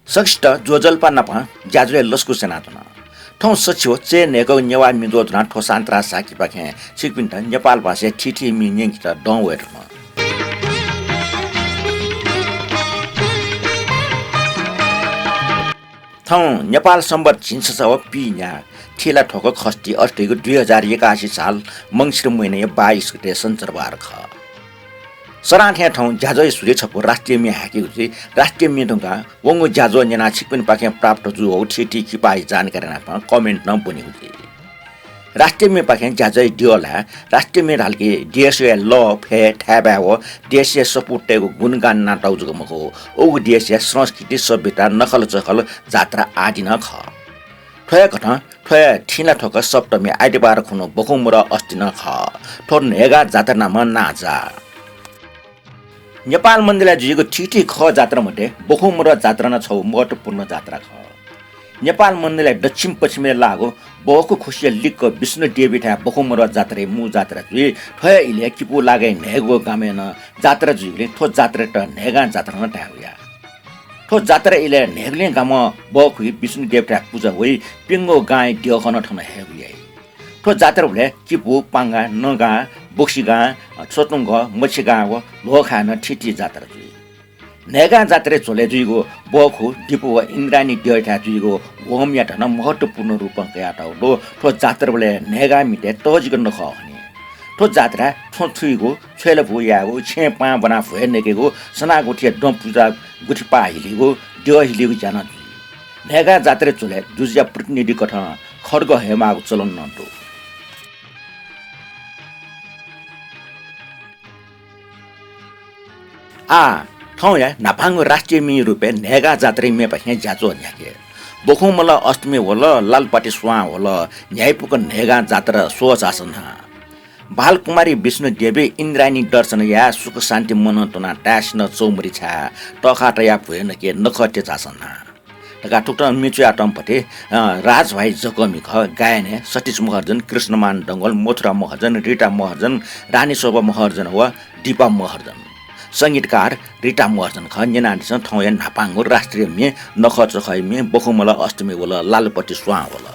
सक्ष्ट जोजल्पा नपा ज्याजुले लस्कु सेनातन ठौ सचिव चे नेगो नेवा मिदोदना ठोसान्त्रा साकी पाखे सिकपिन्ट नेपाल भाषा ठिठी मिन्यङ किता डौ वेटमा थौ नेपाल सम्बत झिन्सव पिन्या ठेला ठोक खस्ती अस्ट्रेको 2081 साल मङ्सिर महिना 22 गते सञ्चरबार ख सराठ्या ठाउँ ज्याजो सूर्य छपो राष्ट्रिय मे हाकेको चाहिँ राष्ट्रिय मेदुङका वङ्गो ज्याजो नेना छिकपिन पाखे प्राप्त जु हो ठिठी खिपाई जानकारी नापा कमेन्ट न बनेको थिए राष्ट्रिय मे पाखे ज्याजो डियोला राष्ट्रिय मे ढालके डिएसए ल फे ठ्याबा हो डिएसए सपुटेको गुणगान नाटाउ जुगमको ओगु डिएसए संस्कृति सभ्यता नखल चखल जात्रा आदि न ख ठया घटा ठया ठिना ठोक सप्तमी आइतबार खुनो बखुमुर अस्ति न ख ठोर नेगा जात्रा नाम नाजा नेपाल मन्दिरलाई जुएको ठिठी ख जात्रामध्ये बखुमुर जात्रा न छौ महत्त्वपूर्ण जात्रा ख नेपाल मन्दिरलाई दक्षिण पश्चिमले लागो बहुको खुसिया लिक्क विष्णु देवीठा बखुमुर जात्रा मु जात्रा जुई ठया इले किपु लागे नेगो गामेन जात्रा जुइले ठो जात्रा त नेगा जात्रा न टाउया ठो जात्रा इले नेगले गाम बहुको विष्णु देवठा पूजा होइ पिंगो गाय दियखन ठन हेगुया ठो जात्रा भले किपु पांगा नगा बोक्सीगा छोतुङ मछीगा व लोखान ठिठी जात्रा जुई नेगा जात्रे चोले जुइगो बखु दिपु व इन्द्रानी दियठा जुइगो वम याटन महत्त्वपूर्ण रूपमा याटाउ लो ठो जात्रा भले नेगा मिटे तजिग नख हने ठो जात्रा ठो छुइगो छेल भु यागो छे पा बना फे नेकेगो सना गुठिया डम पूजा गुठी पा हिलिगो दिय हिलिगो जान नेगा जात्रे चोले जुजिया प्रतिनिधि कथा खड्ग हेमागो चलन नटो ठाउँ या नापाङ्गो राष्ट्रिय मी रूपे नेगा जात्रे मे पाखे ज्याचो न्याके बोखुमल अष्टमी होल लालपाटी सुवा होल न्यायपुक नेगा जात्रा सोच आसन बालकुमारी विष्णु देवी इन्द्राणी दर्शन या सुख शान्ति मनोतना ट्यास न चौमरी छा टखाट या भएन के नखटे जासन टका टुक्ट मिचु आटमपटे राजभाइ जगमी ख गायने सतीश महर्जन कृष्णमान डङ्गल मोथुरा महर्जन रिटा महर्जन रानी शोभा महर्जन वा दीपा महर्जन संगीतकार रिटा महर्जन ख नेनानिस ठाउँ नापाङ्गो राष्ट्रिय मे नखच खै मे बखुमल अष्टमी होला लालपट्टी सुवा होला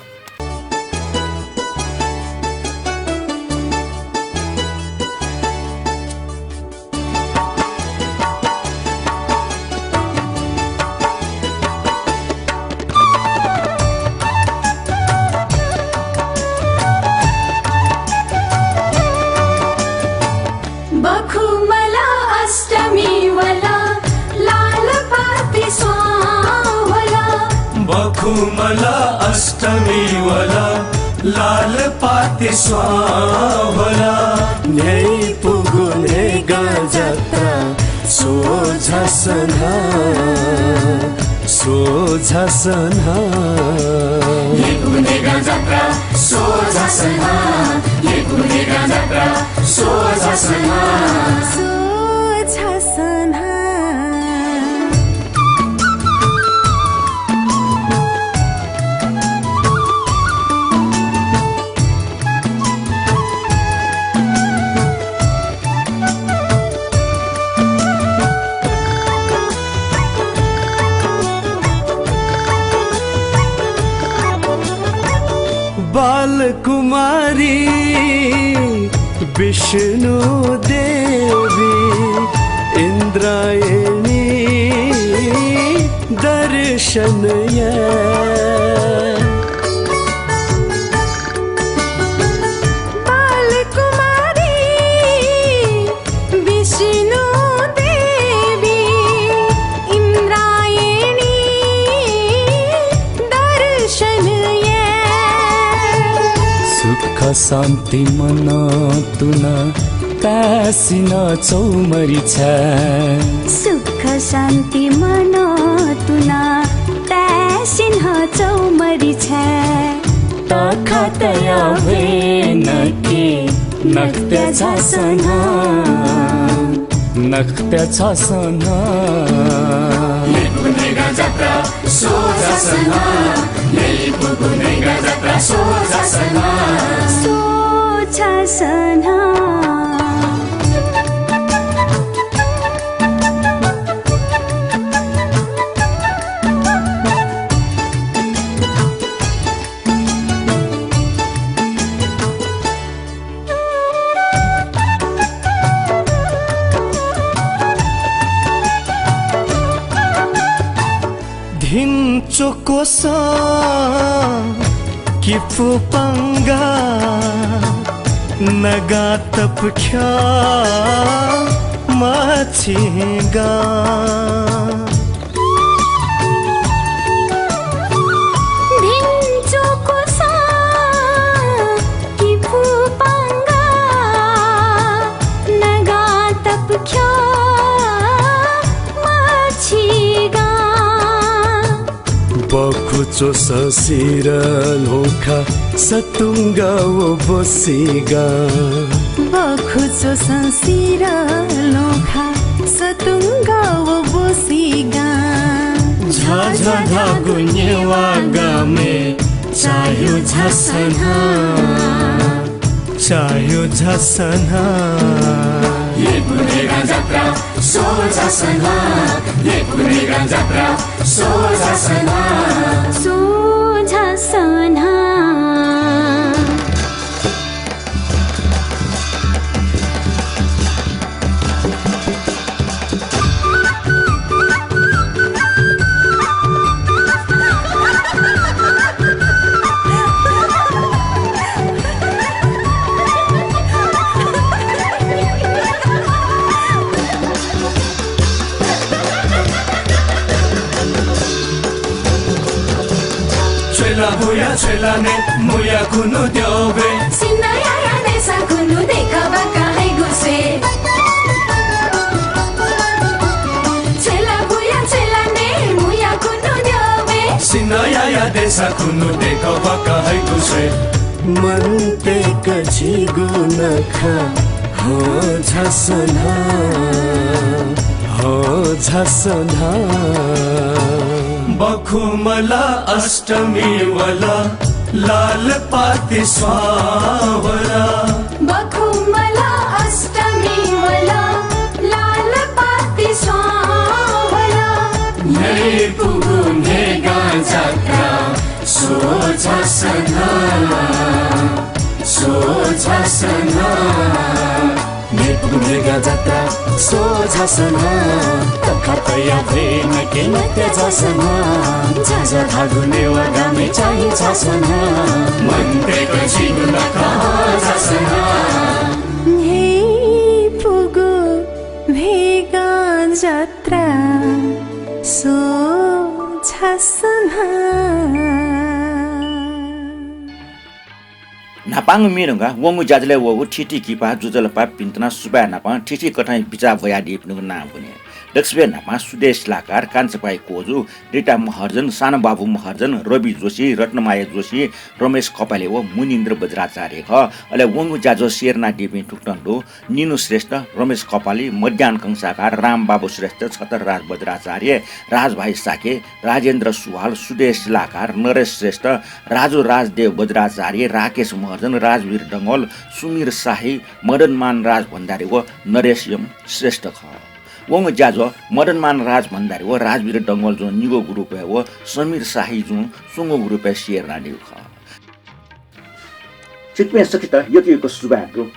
बखुमला अष्टमी वाला लाल पाते स्वावला न्याय पुगुने गाजता सोझसना ये पुगुने गाजता सोझसना ये पुगुने गाजता सोझसना बालकुमारी विष्णु देवी इन्द्रायणी दर्शन शान्ति मन तुना तासिन चौमरी छ सुख शान्ति मन तुना तासिन चौमरी छ तखतया वेन के नक्त्या छ सना लेपुनेगा जात्रा सोझसना लेपुनेगा जात्रा सोझसना भिन्चोको किपुपङ्गा नगातपख्या माछिगा बखुचो ससिर लोखा सतुङ्गा वो बसिगा बखुचो ससिर लोखा सतुङ्गा वो बसिगा झाझा धागो नेवा गामे चाह्यो झसना ये पुनेगा जात्रा सोझसना ये पुनेगा जात्रा सोझसना Chela ne muya kunu diobe Sinaya ya desa kunu deka baka hai guse Chela ne muya kunu diobe Sinaya ya desa kunu deka baka hai guse मनते कछि गुनखा हो झसना बखुमला अष्टमी वाला लाल पाती स्वावला बखुमला अष्टमी वाला लाल पाती स्वावला यही पुगुने गांजात्रा सोझसना पुगुनेगा जात्रा सोझसना तखतया भेन के नत्य झसना झाझा धागो नेवा गामे चाहिँ झसना मनते कछि गुनखा झसना हे पुगु भेगा जात्रा सोझसना नापाङ मिरुङा वंगु जाजले वगु ठिटी किपा जुजलपा पिन्तना सुबा नापा ठिटी कठाई बिचा भया दिपनुको नाम पनि दक्षबे नापा सुदेश लाकार कान्छपाई कोजु रिटा महर्जन सानो बाबु महर्जन रवि जोशी रत्नमाया जोशी रमेश कपाले व मुनिन्द्र बज्राचार्य ख अले वंगु जाजो शेरना दिपि टुक्टन्डो निनु श्रेष्ठ रमेश कपाली मध्यान कंसाकार राम बाबु श्रेष्ठ छतरराज बज्राचार्य राजभाइ साके राजेन्द्र सुवाल सुदेश लाकार नरेश श्रेष्ठ राजु राजदेव बज्राचार्य राकेश महर्जन राजवीर डङ्गल सुमिर शाही मदनमान राज भण्डारी व नरेश यम श्रेष्ठ ख वंग जाजो मदनमान राज भण्डारी व राजवीर डङ्गल जो निगो ग्रुप व समीर शाही जो सुंगो ग्रुप शेर रानी ख चिकमे सकित यतिको सुबाको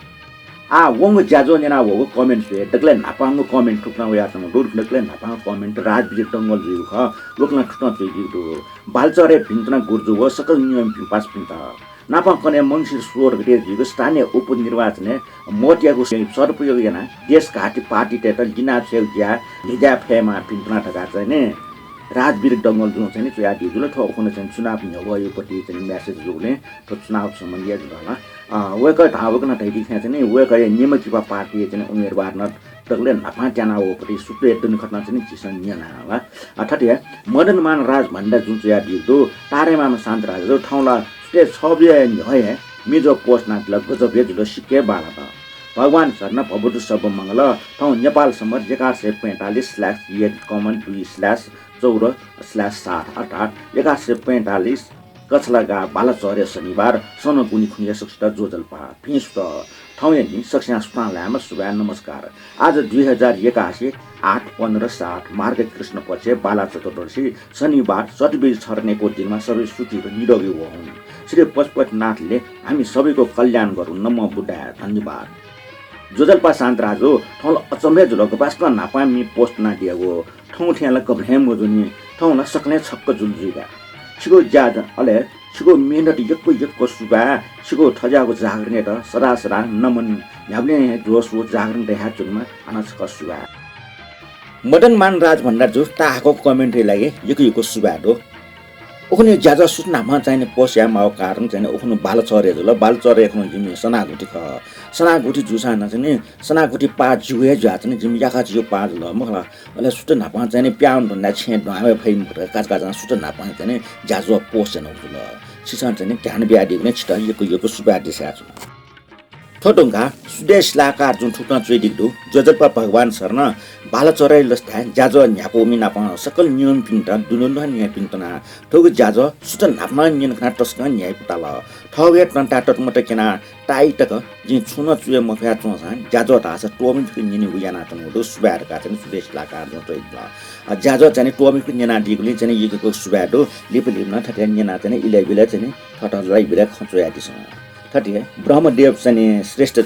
आ वंग जाजो नेना वो कमेन्ट से दगले नापाङको कमेन्ट ठुक्ना व यातम डोर दगले नापाङ कमेन्ट राजवीर डङ्गल जिउ ख लोकना ठुक्ना चाहिँ दो बालचरे भिन्तना गुर्जु व सकल नियम पास पिन्ता नापाङ कने मङ्सिर 16 गते जिको स्थानीय उपनिर्वाचन मोटियाको सदुपयोग yana देश घाटी पार्टी टेट जिना छेउ ज्या निजा फेमा पिन्तना ठगा चाहिँ ने राजवीर डङ्गल जो चाहिँ चुया दिजुले ठोक्ने चाहिँ चुनाव नभयो पति चाहिँ मेसेज जोले तो चुनाव सम्बन्धी जुला वेका धावकना तैदि चाहिँ वेका नियमकिपा पार्टी चाहिँ उम्मेदवार न तगले नापा जाना हो पति सुत्रे दुन खतना चाहिँ चिसन निना वा अर्थात मदनमान राज भन्दा जुन चुया दिजो तारेमा शान्त राज जो ठाउँला ते छबिए है मिजो पोस्ट नाटल गजब जुलो सिके बाला त भगवान शरण भवदु सब मंगल ठाउँ नेपाल सम्म 1145/1 कमन 2/4/7 अर्थात् 1145 कछलगा बालाचर्य शनिबार सन गुनी खुनिया सक्षता जोजलपा फिस्ट ठाउँ नि सक्स्या सुना लामा सुबा नमस्कार आज 2081 8/15/7 मार्ग कृष्ण पक्ष बाला चतुर्दशी शनिबार सतबीज छर्नेको दिनमा सबै सुखी र निरोगी होउन् श्री पशुपतिनाथले हामी सबैको कल्याण गरून् नम बुद्धा धन्यवाद जोजलपा शान्त राजो ठाउँ अचम्भे जुलको पास्क नापामी पोस्ट ना दिएको ठाउँ ठ्याला कभ्रेम गोजुनी ठाउँ ठाउँना सक्ने छक्क जुलजुगा छिगो ज्यादा अले छिगो मेहनत यक्को सुबा छिगो ठजाको जागर्ने र सरासरा नमन ह्याब्ले जोसो जागरण देहा जुनमा अनस्क सुबा मदन मान राज भण्डार जो ताको कमेन्ट्री लागे यको सुबा दो ओखने ज्यादा सुत्नामा चाहिने पोस्या माउ कारण चाहिँ ओखनु बाल चरे जुल बाल चरे एखनु जिमि सनागुठी जुसाना चाहिँ सनागुठी पा जुए ज्या चाहिँ जिमि याखा जियो पा जुल मखला अले सुत नापा चाहिँ प्याउन भन्दा छे नआवे फैम काज सुत नापा चाहिँ ज्याजो पोस्या जुल सिसन चाहिँ ध्यान ब्याडी ने छिटा यको सुबा दिसा छु थोटुङका सुदेश लाकार जुन ठुक्न चुइदिक्दु जजल्पा भगवान शरण बाल चराइ लस्था ज्याजो न्यापो मिनाप सकल नियम पिन्ट दुनुन न्याय पिन्टना ठोग ज्याजो सुत नापमा नियन खना टस्क न्याय पुटाल ठगे टन्टा टटमट केना टाइटक जि छुन चुए मफया चोसा ज्याजो तास टोमिन निनि उयाना तनु सुबार का चाहिँ सुदेश लाकार जुन चुइदिला ज्याजो चाहिँ टोमिन निना दिगुले चाहिँ यको सुबाडो लिपलिपना ठट्या निना चाहिँ इलेबिले चाहिँ ठटलाई बिले खचोया दिस ठटिए ब्रह्मदेव चाहिँ श्रेष्ठ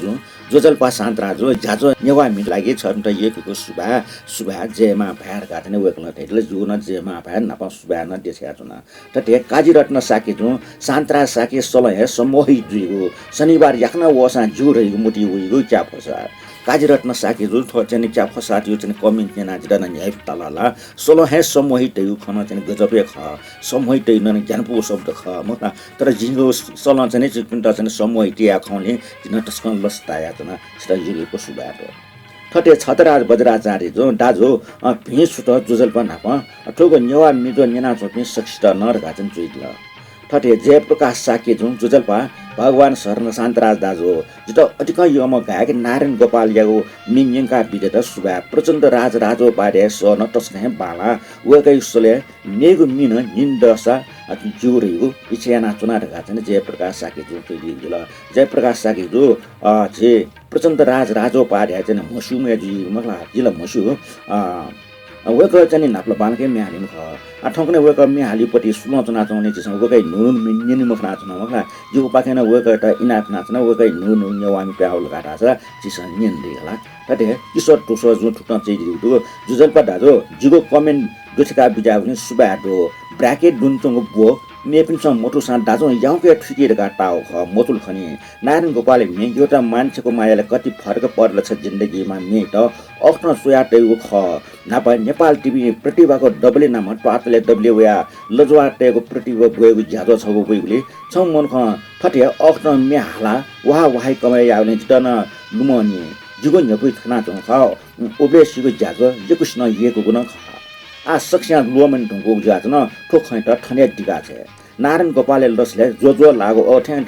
जोजल्पा शान्त्रा जो ज्याजो नेवामी लागि छ त यको सुबा जेमा भ्यार गाथने वेकल थेले जुन जेमा भ्यार नपा सुबा न देख्या जुन ठटिए काजीरत्न साके जो शान्त्रा साके सलहे समोही जुइगो शनिबार याखना वसा जुरहेको मुटी उइगो क्या फसा काजीरत्न साके जो चाहिँ क्या फसा त्यो चाहिँ कमेन्ट नेना जिदा न न्याय तलला सलहे समोही तयु खन चाहिँ गजबे ख समोही तय न ज्ञानपो शब्द ख म तर जिगो सल चाहिँ चिकपिन्ट चाहिँ समोही टिया खौले जिन टस्कन लस्ताया तना श्रीको सुबारो ठटे छतराज बज्राचार्य जो दाजो भिस छुट जुजल्पा नाप ठोको नेवा मिजो नेना चोपी सक्षित नरगा चाहिँ चुइदल ठटे जयप्रकाश साके जुन जुजल्पा भगवान शरण शान्तराज दाजो जित अटिक यम गायक नारायण गोपाल यागो मिङका विजेता सुबा प्रचण्ड राजो बारे स न टस्के बाला वेकै सोले नेगु मिन निन्दसा जुरेगु इच्छाना चुना ढका चाहिँ जयप्रकाश साके जो दिल जयप्रकाश साके जो जे प्रचण्ड राजो पार्या चाहिँ मसुमे जी मखला जिला मसु वेक चाहिँ नाप्ला बालकै म्यालिम ख ठोक्ने वेक म्यालीपट्टि सुलो चुना चाउने चाहिँ वेकै नुन मिन्नि मखना चुना मखला जो पाखेन वेक त इनाप नाच्न वेकै नुन नेवामी प्याउल काटा छ चिस निन दिला तते किशोर टोसो जो ठुक्न चाहिँ दिउ जुजल्पा दाजो जुगो कमेन्ट दुछका बिजा पनि सुबाडो ब्र्याकेट दुनचंगो बो मेपिनसँग मोटुसा दाजो याउके ठिकेरका टाउ ख मोतुल खनी नारायण गोपालले मे एउटा मान्छेको मायाले कति फरक पर्दछ जिन्दगीमा मे त अख्न सोयाटेको ख नापा नेपाल टिभी प्रतिभाको डबले नाम ट्वातले डबले वया लजवाटेको प्रतिभा गएको ज्यादा छ गएकोले छ मन ख फटे अख्न मे हाला वाही कमाइ आउने जितन लुमनी जुगो न्यपु खना चौ ख ओबेसीको ज्याजो यकुस्न येको गुण ख आ सक्स्या लोमन ढुङ्गो जातन ठोखै त ठने दिगा छ नारायण गोपालले लसले जो लागो अठ्याङ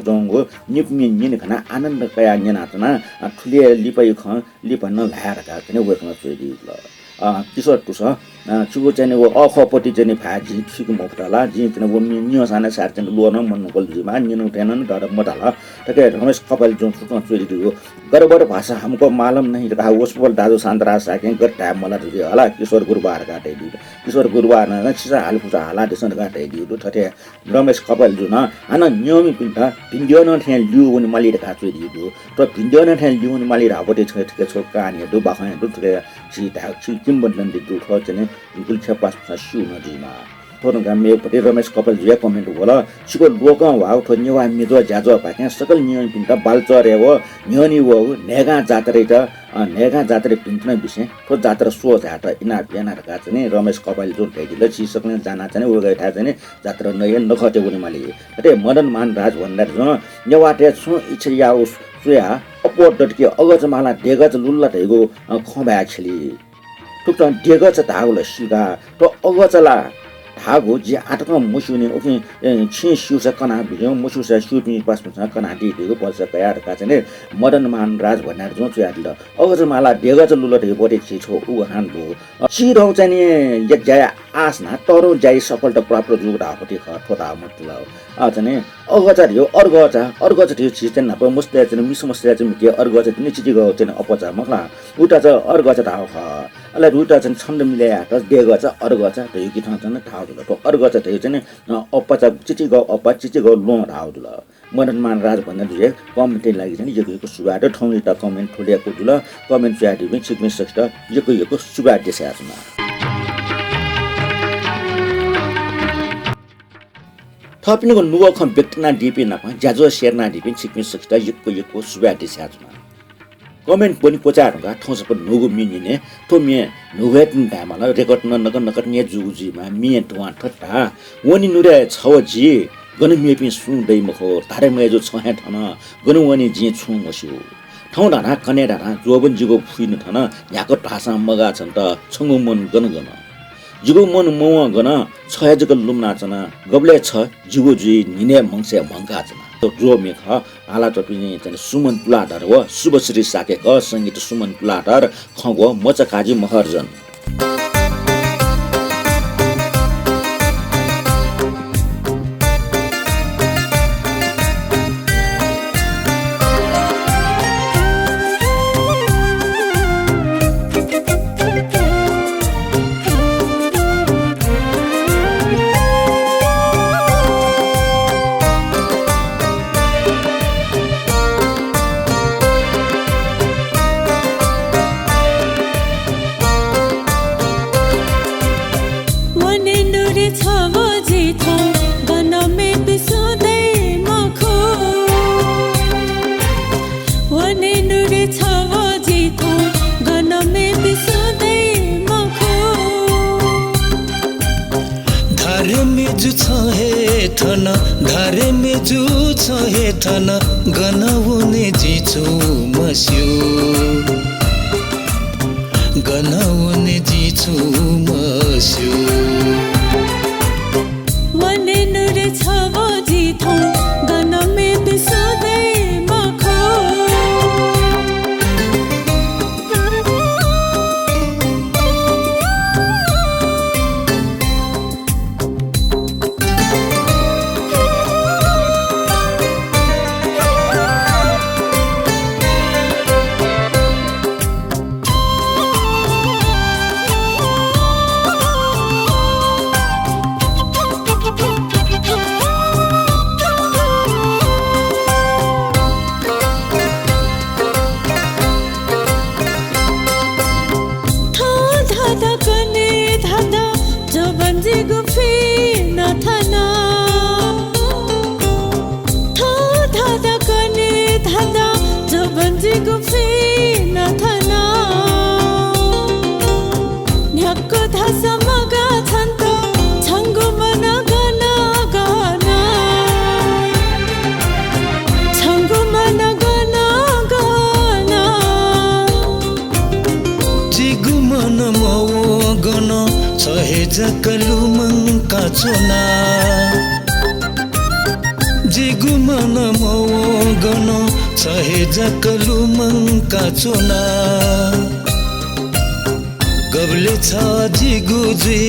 टोङगो निपमि निन खना आनन्द कया नेनातना ठुले लिपै ख लिपन लाएर का पनि वेकमा चोइदि ल किशोर टुस चुगो चाहिँ वो अखपट्टि चाहिँ भाजी छिको मोक्ताला जी चाहिँ वो नियो साना सार चाहिँ लोन मन गोलजीमा निनु टेन डर मताला तके रमेश कपाल जो सुत्न चोइदियो गरबर भाषा हमको मालूम नहीं रहा उसबल दाजु शान्तरा साके गर टाइम मलाई दियो होला किशोर गुरुबार काटिदियो किशोर गुरुबार न छिसा हालफुसा हाला देसन काटिदियो ठटे रमेश कपाल जो न आन नियमी पिन्टा भिडियो न ठ्यान लिउ उनी माली ढका चोइदियो त भिडियो न ठ्यान लिउ उनी माली राबटे छ छ कानी दु बाखै दु ठके छिटा किम्बन दि दु ठ चाहिँ गुल्छा पास सु नदीमा थोरंगा मेपटे रमेश कपाल जुया कमेन्ट होला सिको लोक वाउ थो नेवा मिजो ज्याजो पाके सकल नियम पिन्टा बालचरे हो न्योनी वो नेगा जात्रे पिन्टन विषय थो जात्रा सो जात इना बिना रका चाहिँ रमेश कपाल जो दैदिले छि सक्ने जाना चाहिँ उगै था चाहिँ जात्रा नय नखटे उनी माली अते मदन मान राज भन्दा जो नेवाटे छु इच्छा सुया अपोट के अगजमाला देगज लुल्ला थैगो खबा छली टुक्ट देगज तागुल सिगा तो अगजला धागो जे आटक मुसुने ओके छि सुस कना भियो मुसुस सुपि पासमा कना दिएको पर्छ कया रका चाहिँ मदन मान राज भन्नार जो चुयादिल अगजमाला देगज लुल्ला थै बडे छि छो उ हान्बो छिरौ चाहिँ एक जाय आसना तरो जाय सफलता प्राप्त जुगडा हपति ख ठोटा मतलब चाहिँ अगजा यो अर्गजा थियो छि चाहिँ नप मुस्ते चाहिँ मिसमस्ते चाहिँ के अर्गजा पनि चिटिगो चाहिँ अपचा मखला उटा चाहिँ अर्गजा थाउ ख अले रुटा चाहिँ छन्द मिलाया त देगजा अर्गजा त्यो कि चाहिँ थाउ दुल तो अर्गजा थियो चाहिँ अपचा चिटिगो चिटिगो लो थाउ दुल मदनमान राज भन्ने दुजे कमेन्ट लागि चाहिँ यको सुबाट ठौनी त कमेन्ट ठोलेको दुल कमेन्ट च्याटि पनि सिक्ने सक्छ यको सुबाट देसा छ थपिनको नुगो खम व्यक्तिना डिपी नपा ज्याजो शेरना डिपी छिक्मी सक्दा यक्को सुब्या दिस्याजुना कमेन्ट पनि पोचाहरूका ठौस पनि नुगु मिनिने तो मे नुगेतन दामाला रेकर्ड नगन ने जुगुजीमा मिए धुवा ठट्टा वनी नुरे छवजी गन मेपि सुदै मखो तारे मेजो छहे ठन गन वनी जी छु मस्यो ठाउँ डाना कने डाना जोबन जिगो फुइन ठन याको ढासा मगा छन् त छंगु मन गन जिगो मन मव गन छय जग लुम नाचन गबले छ जिगो जी निने मंसे मंगा छन तो जो मेख आला टपिने चाहिँ सुमन पुलाटर व शुभश्री साकेक संगीत सुमन पुलाटर खगो मचकाजी महर्जन धारे मेजु छ हेठन गनाउने जिचो मस्यो गनाउने जिचो मस्यो वने नुरे छवो जिथो गनमे बिसोदै मखो जकलु मंका चोना जिगु मन मो गनो छहे जकलु मंका चोना गबले छ जिगु जी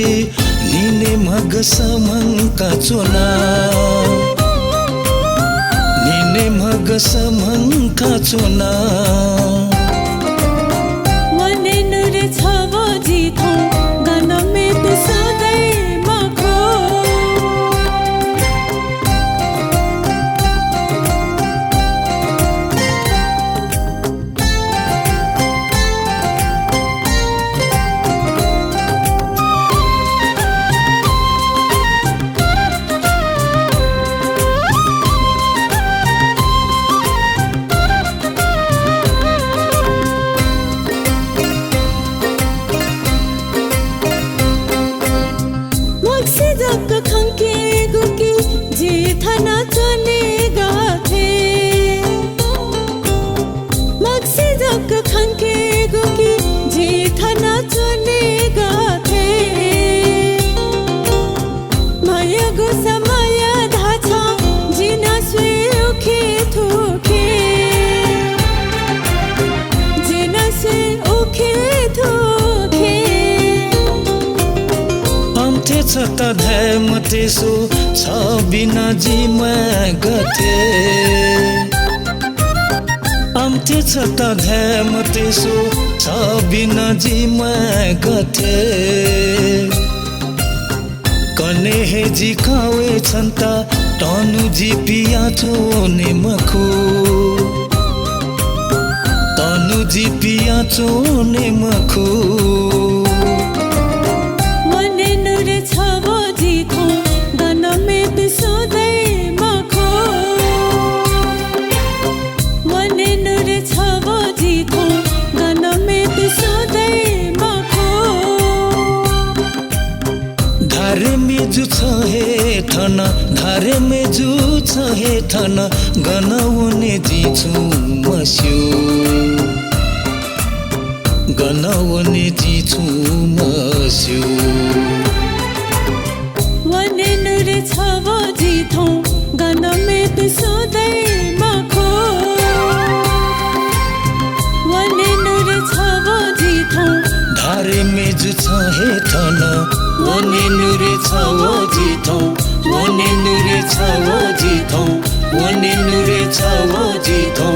निने मग समंका चोना निने मग समंका चोना वने नुरे छवो जिथो गनमे बिसोदै मखो छता धैम तेसो छ बिना जीमा गथे आमते छता धैम तेसो छ बिना जीमा गथे कने हे जी खावे छन्ता टनु जी पिया छोने मखो तनु जी पिया छोने मखो वने नुरे छवो जिथो गनमे बिसोदै धारे मेजु छ हे ठन धारे मेजु छ हे ठन गनउने जिछु मस्यो गनउने जिछु मस्यो वने नुरे छवो जिथो गनमे तु सोदै मखो वने नुरे छवो जिथो धारे मेजु छ हे ठन वने नुरे छवो जिथो वने नुरे छवो जिथो वने नुरे छवो जिथो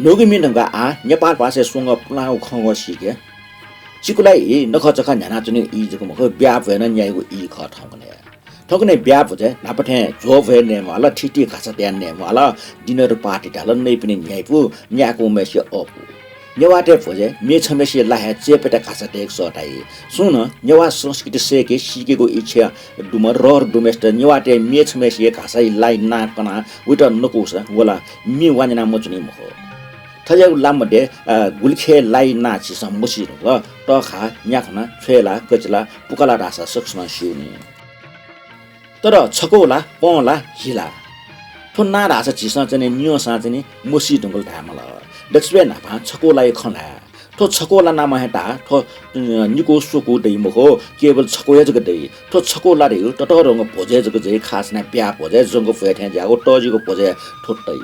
노기민은가 아 네팔 바세 송어 플라우 콩고 시게 지구라이 너커저카 냐나주니 이 지금 그 비아베는 야이고 이 커터네 더그네 비아부제 나버테 조베네 말라 티티 가서대네 말라 디너르 파티 달은 네피니 야이부 냐고 메시 오부 녀와테 보제 미처메시 라해 제페타 가서대 소다이 수노 녀와 ସଂସ୍କৃତି 세게 시게고 이체 두머 러 두메스터 녀와테 미처메시 가사이 라이 나거나 위터 너고사 월라 미완이나 모주니 모호 타자고 람데 굴케 라이 나치 삼무시로 떠카 냐크나 최라 거질라 부칼라라사 석스만 시우니 तर छकोला पौला हिला थो नारासा जिसा जने न्योसा जने मोसी ढंगल धामला दक्षवे नापा छकोला खला थो छकोला नाम हेटा थो निको सुको दैमहो केवल छकोया जग दै थो छकोला रे टटरंग भोजे जग जे खास ना प्या भोजे जंग फेथे जागो टजिको भोजे ठोट्टै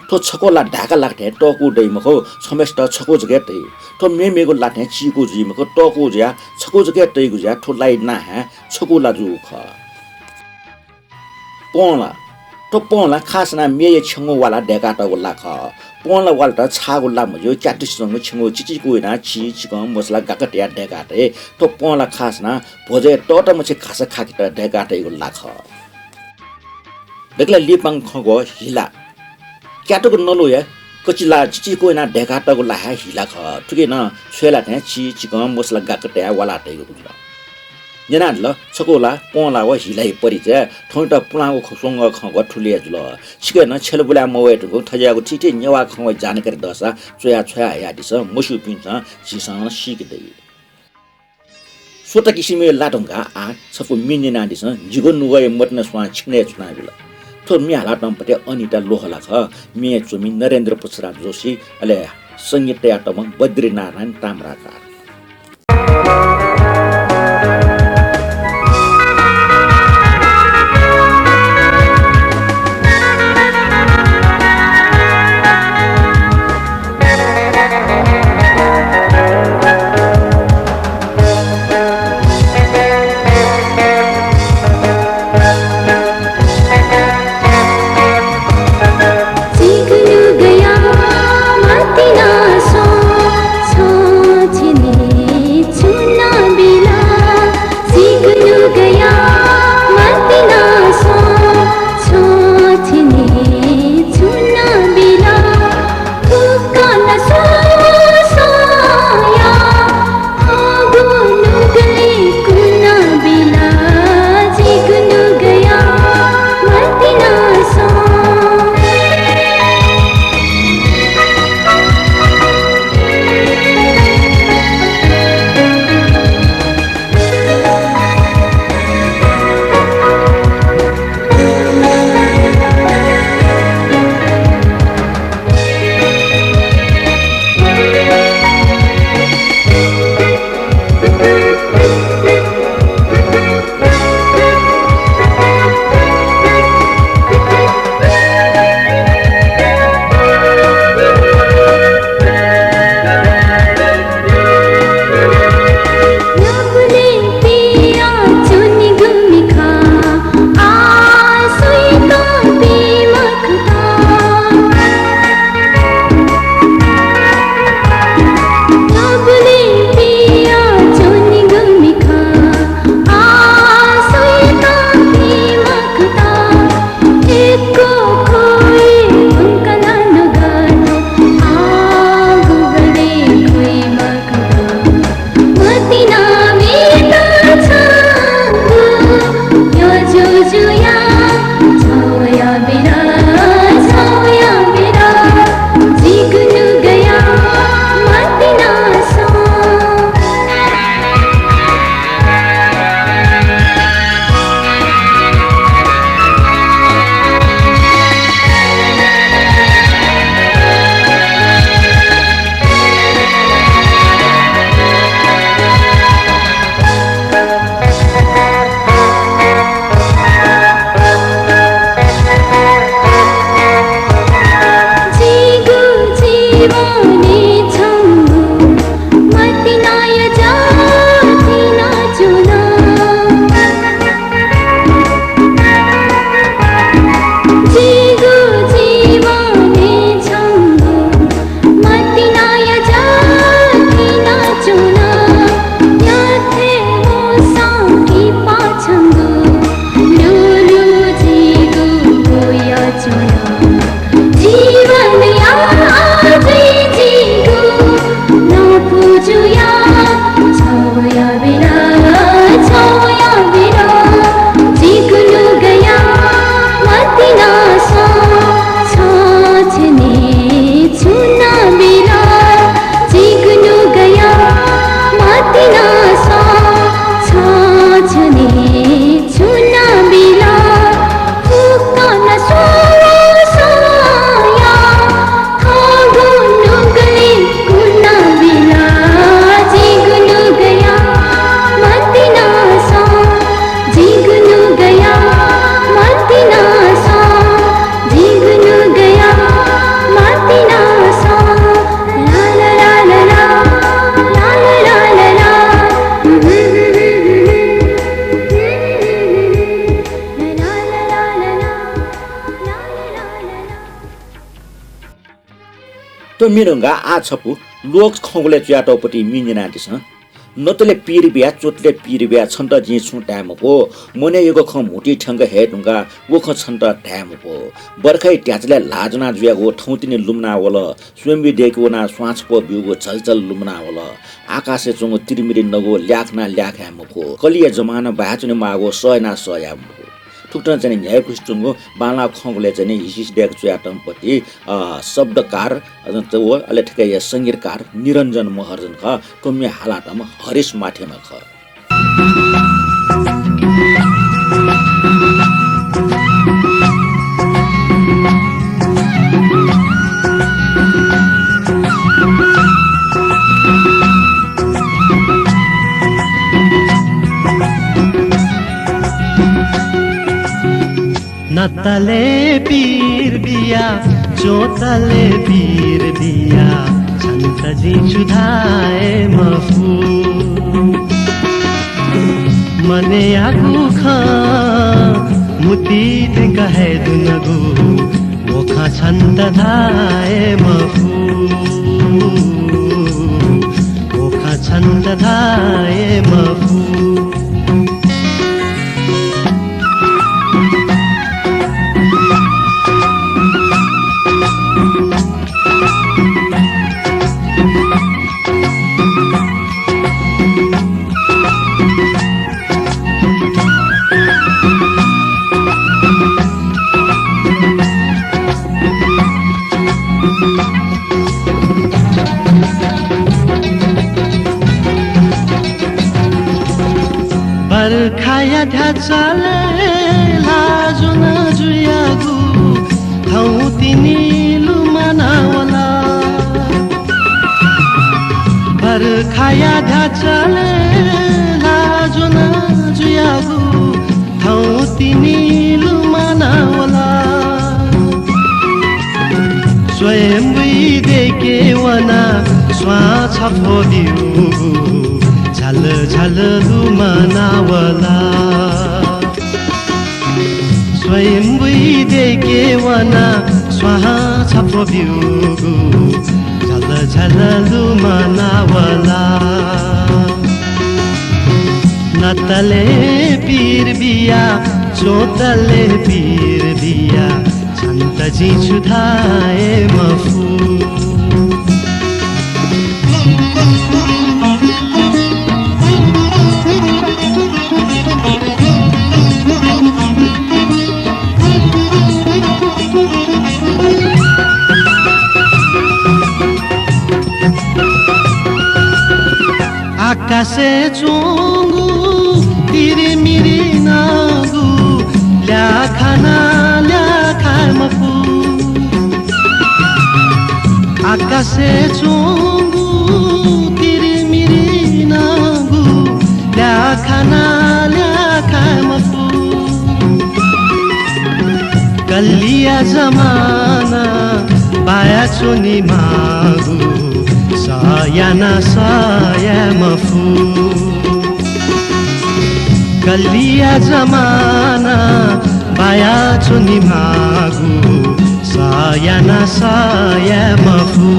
थो छकोला ढाका लाग्थे टकु दैमहो समेष्ट छको जगे दै थो मेमेको लाथे चिको जिमको टकु ज्या छको जगे दैगु ज्या थो लाई ना हे छकोला जु ख पौला तो पौला खासना मेये छंगो वाला डेकाटा वाला खा पौला वाला छागो ला मजो चाटिसंग छंगो चिचि कोइना छि चिकम मसला गाकटिया डेकाटे तो पौला खासना भोजे टट मछे खासा खाकिटा डेकाटे को ला खा देखला लिपाङ खगो हिला क्याटको नलोया कचिला चिचि कोइना डेकाटा को ला हिला खा ठुके न छेला थे छि चिकम मसला गाकटिया वाला टेको बुझला नेनाल छकोला पौला व हिलाई परिचय ठौटा पुलाको खसंग खव ठुलिया जुल छिके न छेलबुला मवेटको थजाको छिटे नेवा खव जानकारी दसा चोया छया यादिस मसु पिन्छ सिसँग सिकिदै सोता किसिमे लाटंगा आ सफु मिनिना दिस जिगो नुगय मट्न स्वा छिने चुना जुल थो मिहाला टम्पटे अनिता लोहला ख मे चुमी नरेन्द्र पुछराज जोशी अले संगीत याटम बद्रीनारायण ताम्राकार तो मिरंगा आ छपु लोक खौले च्याटोपटी मिनिना दिस नतले पीर बिया चोतले पीर बिया छन्त जी छु टाइम को मने यगो खम हुटी ठंग हेटुंगा वो ख छन्त टाइम को बर्खै ट्याचले लाजना जुयागो ठौतिने लुमना वल स्वयंबी देखो ना स्वाच पो बिउगो चलचल लुमना वल आकाशे चंगो तिरमिरी नगो ल्याखना ल्याख्यामको कलिया जमाना बाचुने मागो सयना सयामको ठुक्टन चाहिँ न्याय पुष्टुङो बाला खङले चाहिँ हिसिस डेक च्याटमपति शब्दकार वो अले ठकै या संगीतकार निरञ्जन महर्जन ख कम्य हालातमा हरिश माथेमा ख नतले पीर बिया चोतले पीर बिया छन्त जी चुधाए मफु मने आगु ख मुती कहे दुनगु मोखा छन्त धाए मफु मोखा छन्त धाए मफु बर्खाया ढाचाले लाजुन जुयागु हौ तिनी लुमनावला बर्खाया ढाचाले लाजुन जुयागु हौ तिनी लुमनावला स्वयं देखे वना स्वाछ फोदिउ झल झल लुमनावला स्वयं देखे वना स्वाहा छपो बिउगु झल झल लुमनावला नतले पीर बिया चोतले पीर बिया छन्त जी छुधाए मफु आकाशे चोंगु तिरिमिरी नागु ल्याखाना ल्याखामफु आकाशे चोंगु तिरिमिरी नागु ल्याखाना ल्याखामफु कलिया जमाना बाया चोनी मागु सायाना सायामफु कलिया जमाना बाया चुनी मागु सायाना सायामफु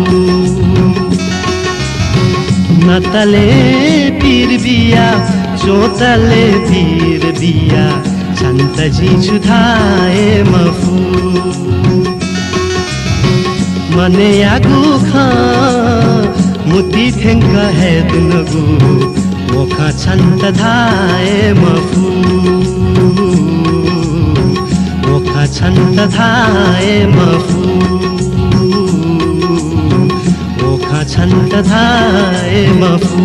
नतले पीर बिया चोतले पीर बिया छन्त जी छुधाए मफु मने आगु ख मुती थेंक है दुनगु मोखा छन्त धाए मफु मोखा छन्त धाए मफु मोखा छन्त धाए मफु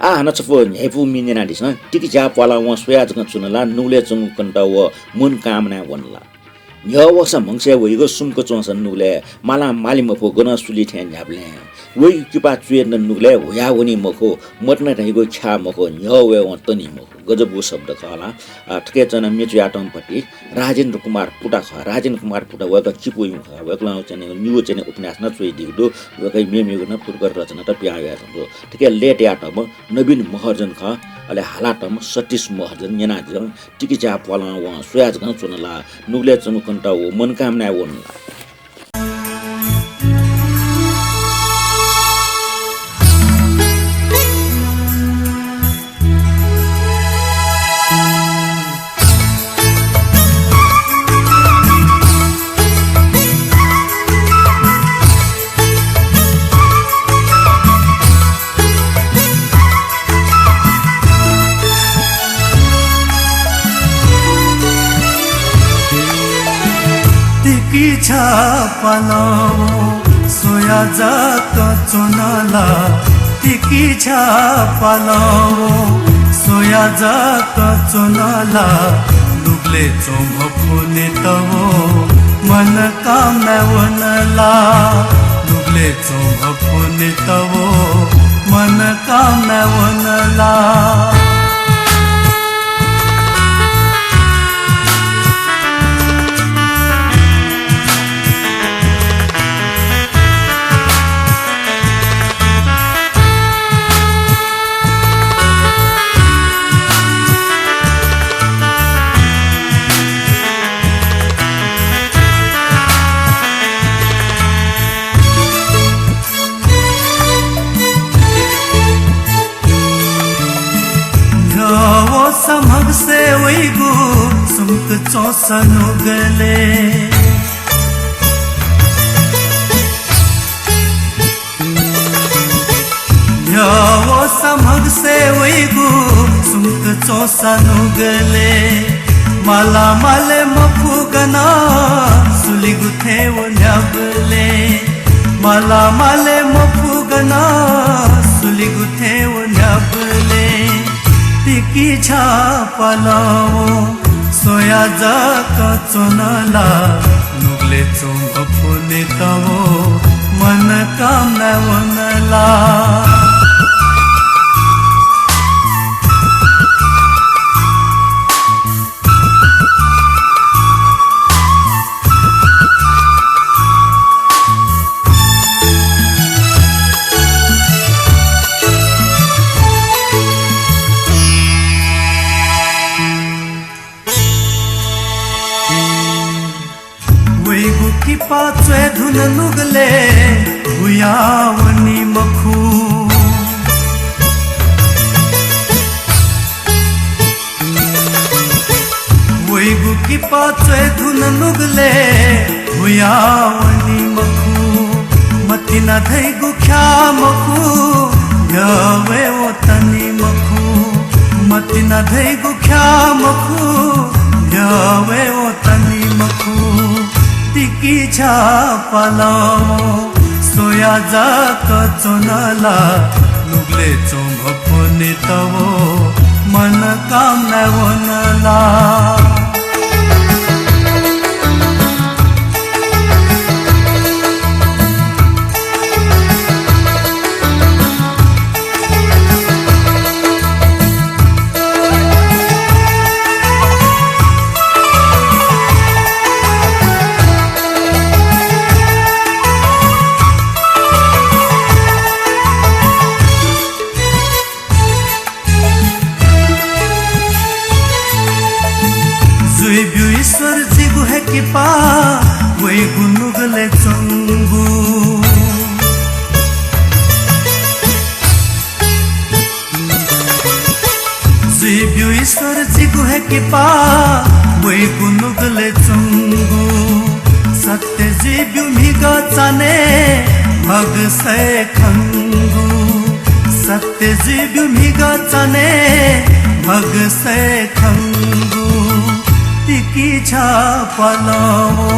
आ नचपो हेपु मिनेना दिस टिकी जा पाला व सोया जङ चुनला नुले जङ कन्ट व मन कामना वनला न्यवस मंगसे वइगो सुमको चोसन नुले माला माली मफो गन सुली थ्यान न्याब्ले वइ किपा चुएन नुले होया वनी मखो मटन रहेको छा मखो न्यवे व तनी मखो गजबु शब्द खला ठके चन मेचु आटम पटी राजेन्द्र कुमार पुटा ख राजेन्द्र कुमार पुटा वक चिपु यु ख वकला चने न्यु चने उपन्यास न चुइ दिगदो वकै मेमेगु न फुटकर रचना त प्याया छ ठके लेट आटम नवीन महर्जन ख अले हालाटम सतीश महर्जन यनाजं टिकिचा पला व सोयाज गं चुनला नुगले चनु कंटा वो मनकामना वनला टिकीच्या पालावो सोया जात चोनाला टिकीच्या पालावो सोया जात चोनाला लुगले चोंभपुने तवो मन काम वनला लुगले चोंभपुने तवो मन काम वनला समग से वैगु सुमक चौसनु गले वो समग से वैगु सुमक चौसनु गले माला माले मफुगना सुलिगु थे वो न्याबले माला माले मफुगना सुलिगु थे वो न्याबले टिकीच्या पालावो सोया जात चोनाला नुगले चोंभपुने तवो मन काम वनला पाचवे धुन नुगले भुयावनी मखू वैगु की पाचवे धुन नुगले भुयावनी मखू मतिना धैगु ख्या मखू यवे ओ तनी मखू मतिना धैगु ख्या मखू यवे ओ तनी मखू टिकीच्या पालावो सोया जात चोनाला नुगले चोंभपुने तवो मन काम वनला ईश्वर जी गुहे की पा वही गुनुगले चंगू जीव्यू ईश्वर जी गुहे की पा वही गुनुगले चंगू सत्य जीव्यू मिगा चाने भग से खंगू सत्य जीव्यू मिगा चाने भग से खंगू टिकीच्या पालावो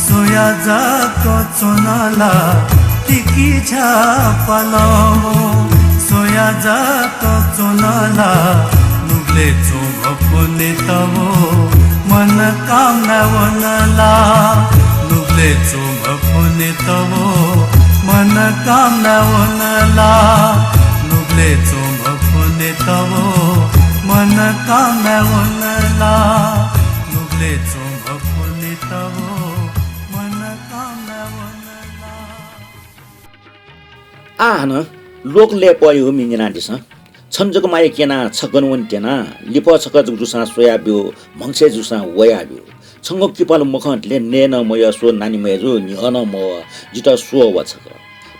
सोया जात चोनाला टिकीच्या पालावो सोया जात चोनाला नुगले चोंभपुने तवो मन काम वनला नुगले चोंभपुने तवो मन काम वनला नुगले चोंभपुने तवो मन काम वनला नुगले चोंभपुने तवो मन काम वनला आन लोकले पयो मिंगना दिस छन्जक माय केना छगनवन टेना लिप छक जुसा सोयाब्यो मंगसे जुसा वयाब्यो छंगो किपल मुखले नेन मय सो नानी मयजु निहन म जित सो वछक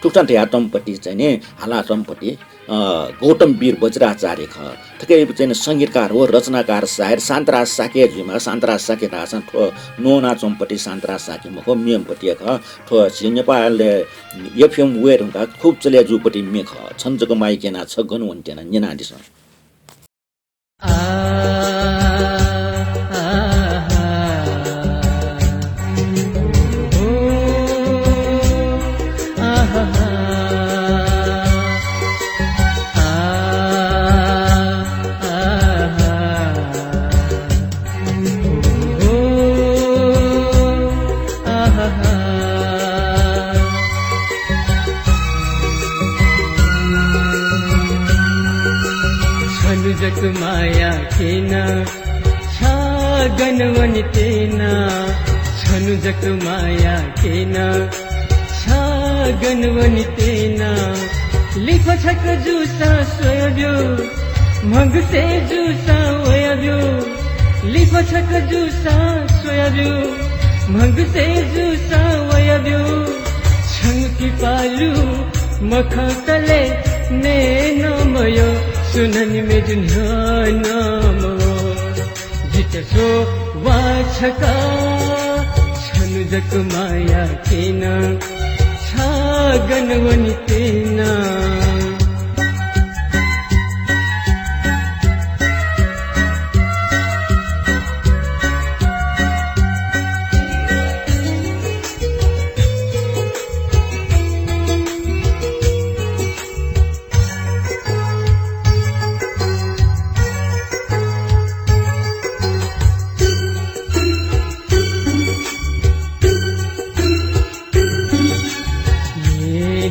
टुक्टान यातमपट्टि चाहिँ नि हालाटमपट्टि गौतम वीर वज्राचार्य ख थकै चाहिँ संगीतकार हो रचनाकार शायर शान्तराज साके जुमा शान्तराज साके दासन ठो नोना चमपट्टि शान्तराज साके मखो मियमपट्टि ख ठो नेपालले एफएम वेर हुँदा खूब चले जुपट्टि मेख छन्जक माइकेना छ गन वन्टेना नेना दिस माया केना छगनवनि तेना छनुजक माया केना छगनवनि तेना लिफ छक जुसा सोयब्यो मगसे जुसा वयब्यो लिफ छक जुसा सोयब्यो मगसे जुसा वयब्यो छंकी पालु मखतले नेनमयो सुननि में नाम जित सो वाछका छनुजक माया केना छगनवनि तेना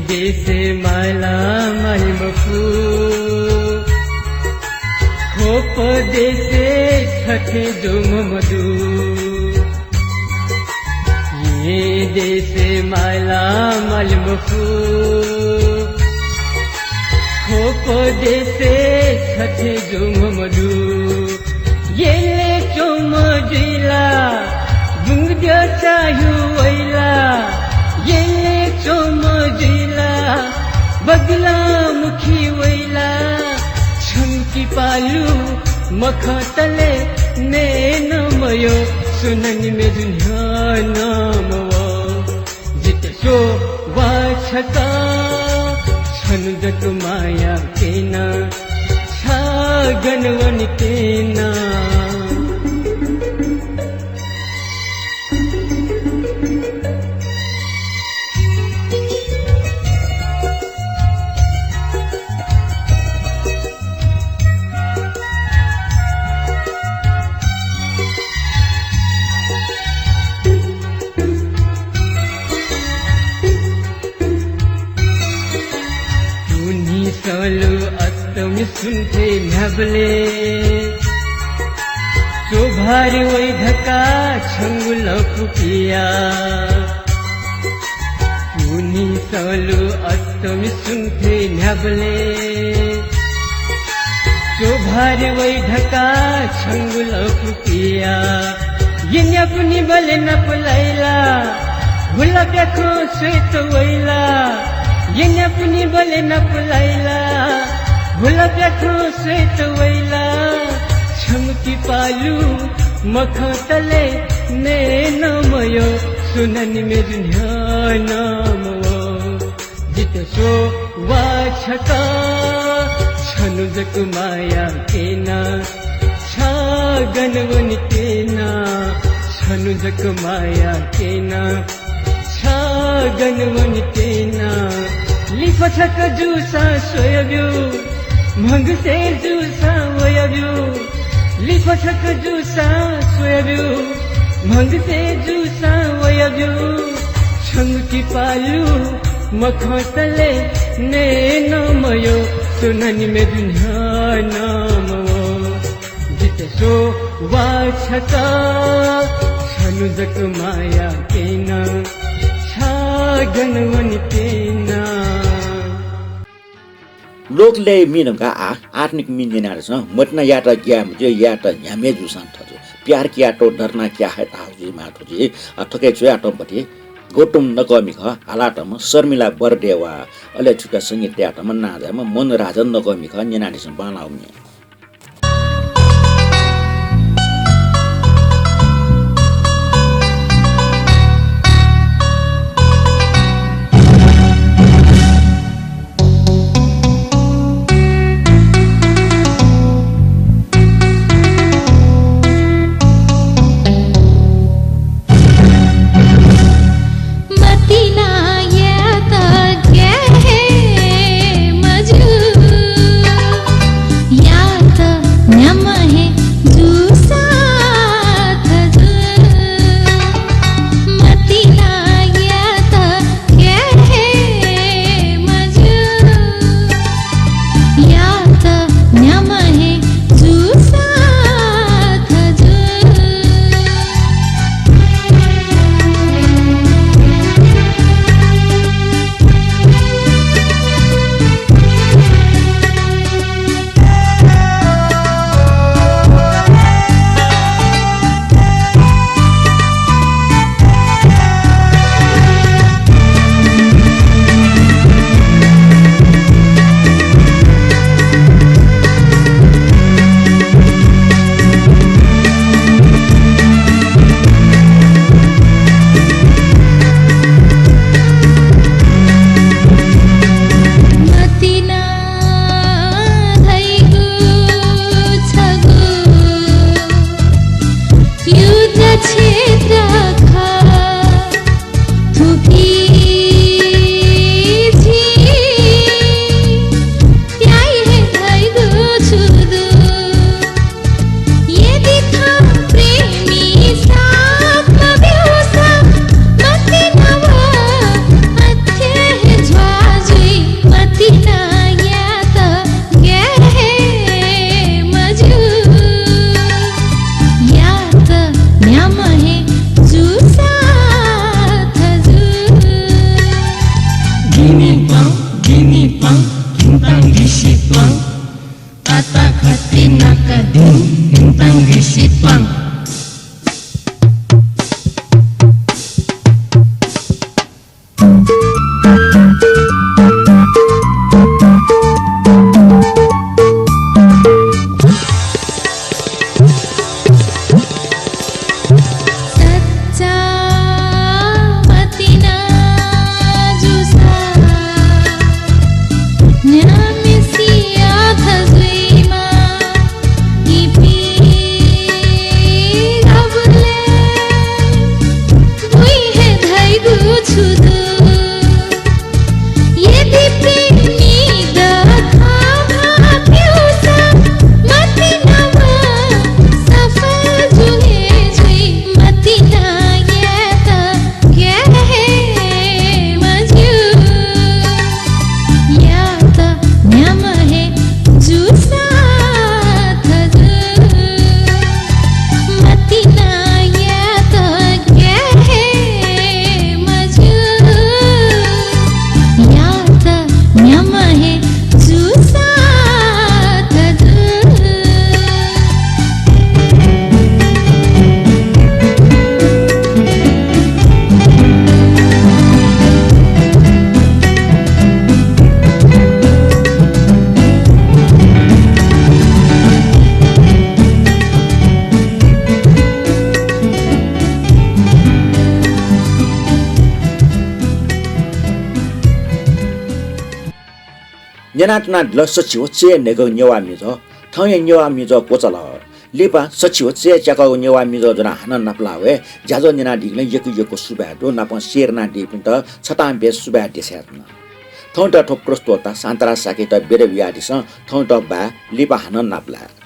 देसे माला महिमफू खोप देसे छठे जो मधु ये देसे माला महिमफू खोप देसे छठे जो मधु ये ले चोम जिला बुंग चाहू वैला ये ले चोम जिला बगला मुखी वैला छमकी पालू मखतले नेनमयो सुननि में नामवो जित सो वाछका छनुजक माया केना छगनवनि तेना सलो अस्तमी सुनते न्याबले चोभारी वै धका छंगुल कुपिया पुनी सलो अस्तमी सुनते न्याबले चोभारी वै धका छंगुल कुपिया ये न्यापुनी बले नपलाइला भुला प्याखो श्वेत वैला ये न्यापुनी बले नपलाइला भुला प्याखो श्वेत वैला छमकी पालू मखतले नेनमयो सुननि में नामवो जित सो वाछका छनुजक माया केना छगनवनि तेना छनुजक माया केना छगनवनि तेना लिफ छक जुसा सोयब्यो मगसे जुसा वयब्यो लिफ छक जुसा सोयब्यो मगसे जुसा वयब्यो छंकी पालू मखतले नेनमयो सुननि में नामवो जित सो वाछका छनुजक माया केना छगनवनि तेना लोकले मिनका आत्मिक मिन्दिना रहेछ मटना या त ग्या मुझे या त ह्यामे जुसान थजो प्यार किया तो डरना क्या है ताहुजी माठोजी ठोके छुया टम्पटी गोटुम नकमी ख हालाटम शर्मिला बरदेवा अले छुका संगीत त्याटम नाजाम मन राजन नकमी ख नेनाडिसम बनाउने नेनाटना ढल सचिव चे नेगो न्यवा मिजो थय न्यवा मिजो कोचल लिपा सचिव चे चकाउ न्यवा मिजो जना हन नपलावे ज्याजो नेना डिग्ले यकु सुबा दो नाप शेरना डिपिन त छताम बे सुबा देस्यात्न थौट ठोक प्रस्तोता सान्तरा साकेत बेरे बियादिस थौट बा लिपा हन नपला